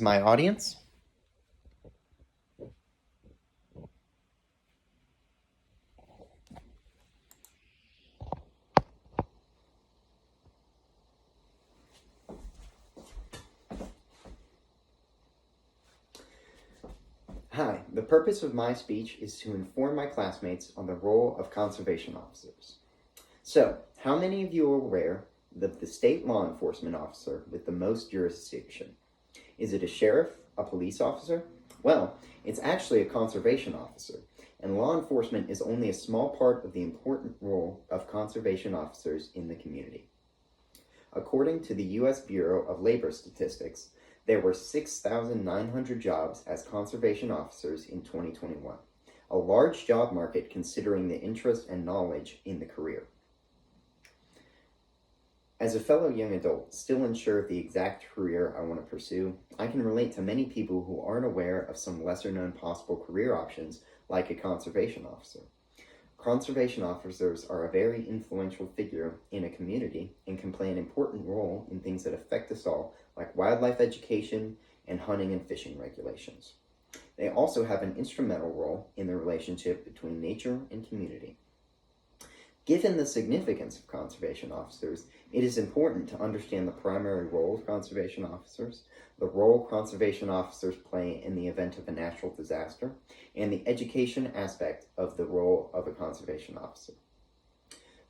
My audience? Hi, the purpose of my speech is to inform my classmates on the role of conservation officers. So, how many of you are aware of the state law enforcement officer with the most jurisdiction? Is it a sheriff, a police officer? Well, it's actually a conservation officer, and law enforcement is only a small part of the important role of conservation officers in the community. According to the U.S. Bureau of Labor Statistics, there were 6,900 jobs as conservation officers in 2021, a large job market considering the interest and knowledge in the career. As a fellow young adult, still unsure of the exact career I want to pursue, I can relate to many people who aren't aware of some lesser known possible career options like a conservation officer. Conservation officers are a very influential figure in a community and can play an important role in things that affect us all, like wildlife education and hunting and fishing regulations. They also have an instrumental role in the relationship between nature and community. Given the significance of conservation officers, it is important to understand the primary role of conservation officers, the role conservation officers play in the event of a natural disaster, and the education aspect of the role of a conservation officer.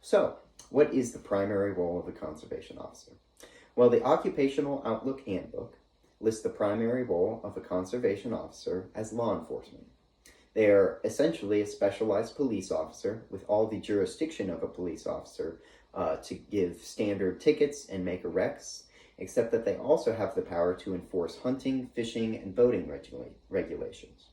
So, what is the primary role of a conservation officer? Well, the Occupational Outlook Handbook lists the primary role of a conservation officer as law enforcement. They are essentially a specialized police officer with all the jurisdiction of a police officer to give standard tickets and make arrests, except that they also have the power to enforce hunting, fishing, and boating regulations.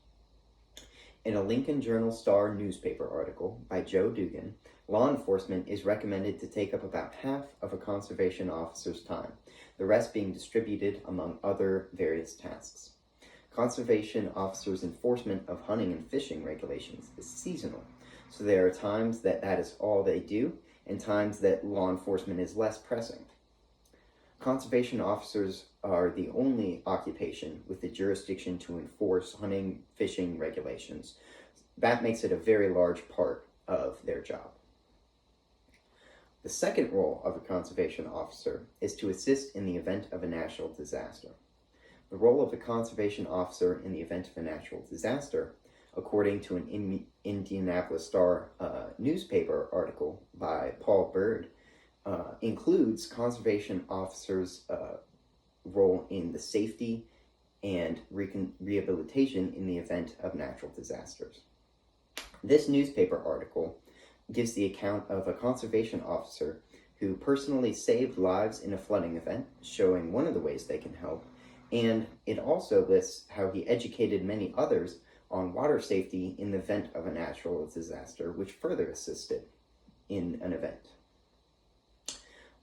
In a Lincoln Journal-Star newspaper article by Joe Dugan, law enforcement is recommended to take up about half of a conservation officer's time, the rest being distributed among other various tasks. Conservation officers' enforcement of hunting and fishing regulations is seasonal, so there are times that is all they do, and times that law enforcement is less pressing. Conservation officers are the only occupation with the jurisdiction to enforce hunting, fishing regulations. That makes it a very large part of their job. The second role of a conservation officer is to assist in the event of a natural disaster. The role of a conservation officer in the event of a natural disaster, according to an Indianapolis Star newspaper article by Paul Bird, includes conservation officers' role in the safety and rehabilitation in the event of natural disasters. This newspaper article gives the account of a conservation officer who personally saved lives in a flooding event, showing one of the ways they can help, and it also lists how he educated many others on water safety in the event of a natural disaster, which further assisted in an event.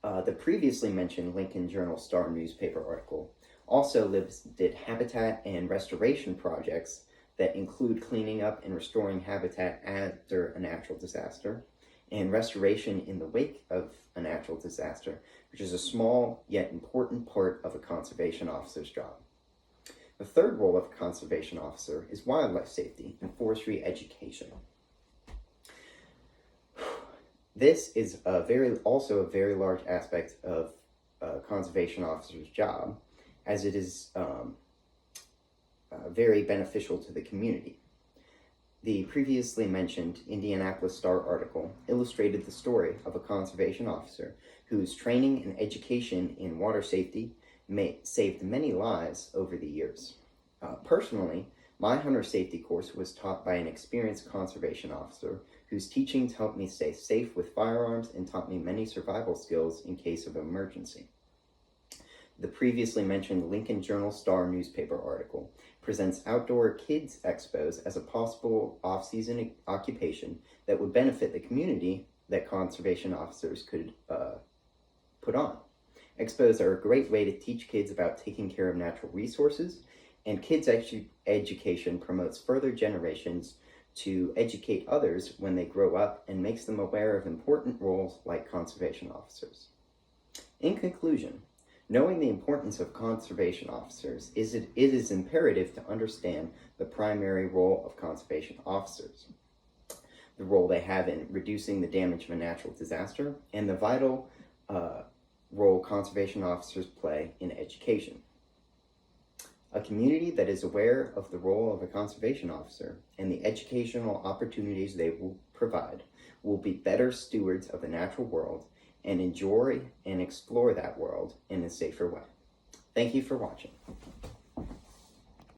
The previously mentioned Lincoln Journal-Star newspaper article also listed habitat and restoration projects that include cleaning up and restoring habitat after a natural disaster, and restoration in the wake of a natural disaster, which is a small yet important part of a conservation officer's job. The third role of a conservation officer is wildlife safety and forestry education. This is also a very large aspect of a conservation officer's job, as it is very beneficial to the community. The previously mentioned Indianapolis Star article illustrated the story of a conservation officer whose training and education in water safety saved many lives over the years. Personally, my hunter safety course was taught by an experienced conservation officer whose teachings helped me stay safe with firearms and taught me many survival skills in case of emergency. The previously mentioned Lincoln Journal-Star newspaper article presents outdoor kids expos as a possible off-season occupation that would benefit the community that conservation officers could put on. Expos are a great way to teach kids about taking care of natural resources, and kids' education promotes further generations to educate others when they grow up and makes them aware of important roles like conservation officers. In conclusion, Knowing the importance of conservation officers, it is imperative to understand the primary role of conservation officers, the role they have in reducing the damage of a natural disaster, and the vital role conservation officers play in education. A community that is aware of the role of a conservation officer and the educational opportunities they will provide will be better stewards of the natural world and enjoy and explore that world in a safer way. Thank you for watching.